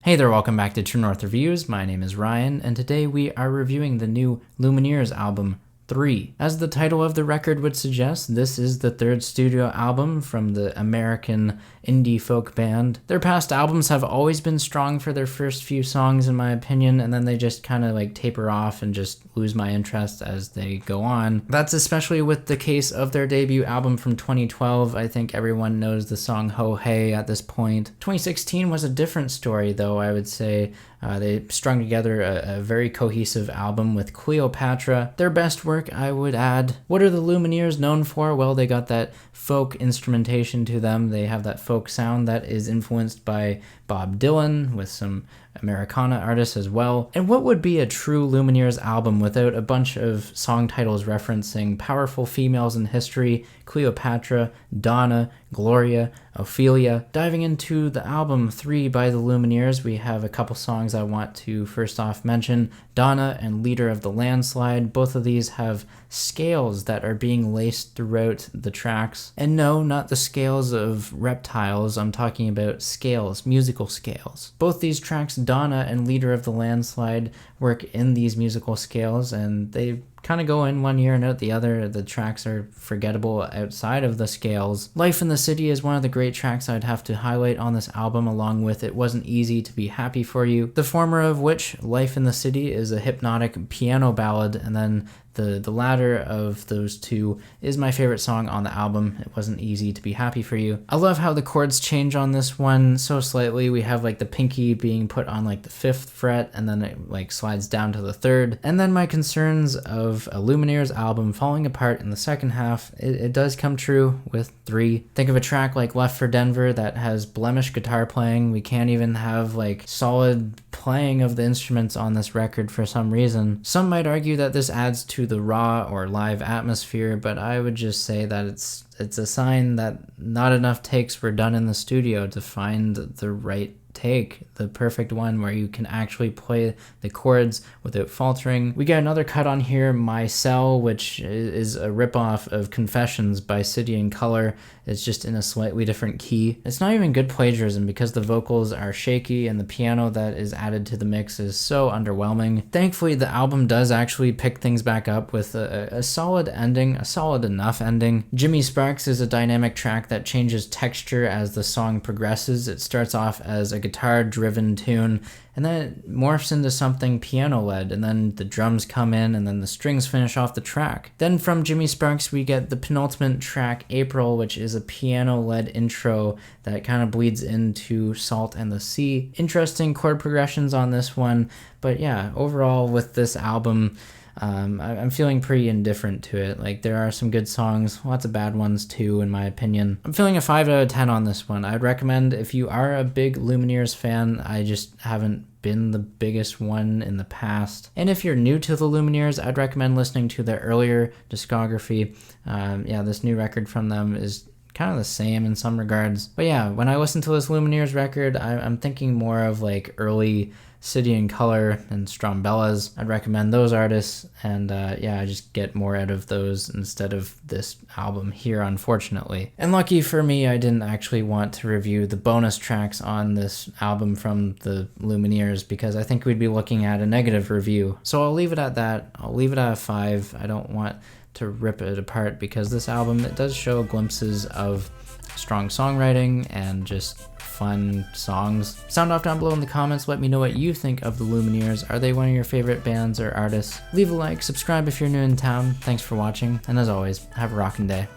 Hey there, welcome back to True North Reviews. My name is Ryan, and today we are reviewing the new Lumineers album, 3. As the title of the record would suggest, this is the third studio album from the American indie folk band. Their past albums have always been strong for their first few songs, in my opinion, and then they just kind of like taper off and just lose my interest as they go on. That's especially with the case of their debut album from 2012. I think everyone knows the song Ho Hey at this point. 2016 was a different story, though, I would say. They strung together a very cohesive album with Cleopatra. Their best work, I would add. What are the Lumineers known for? Well, they got that folk instrumentation to them. They have that folk sound that is influenced by Bob Dylan, with some Americana artists as well. And what would be a true Lumineers album without a bunch of song titles referencing powerful females in history, Cleopatra, Donna, Gloria, Ophelia? Diving into the album 3 by the Lumineers, we have a couple songs I want to first off mention. Donna and Leader of the Landslide, both of these have scales that are being laced throughout the tracks. And no, not the scales of reptiles, I'm talking about scales, musical scales. Both these tracks, Donna and Leader of the Landslide, work in these musical scales, and they kind of go in one ear and out the other. The tracks are forgettable outside of the scales. Life in the City is one of the great tracks I'd have to highlight on this album, along with It Wasn't Easy to Be Happy For You. The former of which, Life in the City, is a hypnotic piano ballad, and then the latter of those two is my favorite song on the album, It Wasn't Easy to Be Happy For You. I love how the chords change on this one so slightly. We have like the pinky being put on like the 5th fret, and then it like slides down to the 3rd. And then my concerns of a Lumineers album falling apart in the second half, it does come true with 3. Think of a track like Left for Denver that has blemished guitar playing. We can't even have like solid playing of the instruments on this record for some reason. Some might argue that this adds to the raw or live atmosphere, but I would just say that it's a sign that not enough takes were done in the studio to find the right take, the perfect one where you can actually play the chords without faltering. We get another cut on here, My Cell, which is a ripoff of Confessions by City and Color. It's just in a slightly different key. It's not even good plagiarism because the vocals are shaky and the piano that is added to the mix is so underwhelming. Thankfully, the album does actually pick things back up with a solid ending, a solid enough ending. Jimmy Sparks is a dynamic track that changes texture as the song progresses. It starts off as a guitar-driven tune, and then it morphs into something piano-led, and then the drums come in, and then the strings finish off the track. Then from Jimmy Sparks, we get the penultimate track, April, which is a piano-led intro that kind of bleeds into Salt and the Sea. Interesting chord progressions on this one, but yeah, overall with this album, I'm feeling pretty indifferent to it. Like, there are some good songs, lots of bad ones too, in my opinion. I'm feeling a 5 out of 10 on this one. I'd recommend, if you are a big Lumineers fan, I just haven't been the biggest one in the past. And if you're new to the Lumineers, I'd recommend listening to their earlier discography. Yeah, this new record from them is kind of the same in some regards. But yeah, when I listen to this Lumineers record, I'm thinking more of like early City and Color and Strombellas. I'd recommend those artists, and yeah, I just get more out of those instead of this album here, unfortunately. And lucky for me, I didn't actually want to review the bonus tracks on this album from the Lumineers because I think we'd be looking at a negative review. So I'll leave it at that. I'll leave it at a 5. I don't want to rip it apart because this album, it does show glimpses of strong songwriting and just fun songs. Sound off down below in the comments. Let me know what you think of the Lumineers. Are they one of your favorite bands or artists? Leave a like, subscribe if you're new in town. Thanks for watching, and as always, have a rockin' day.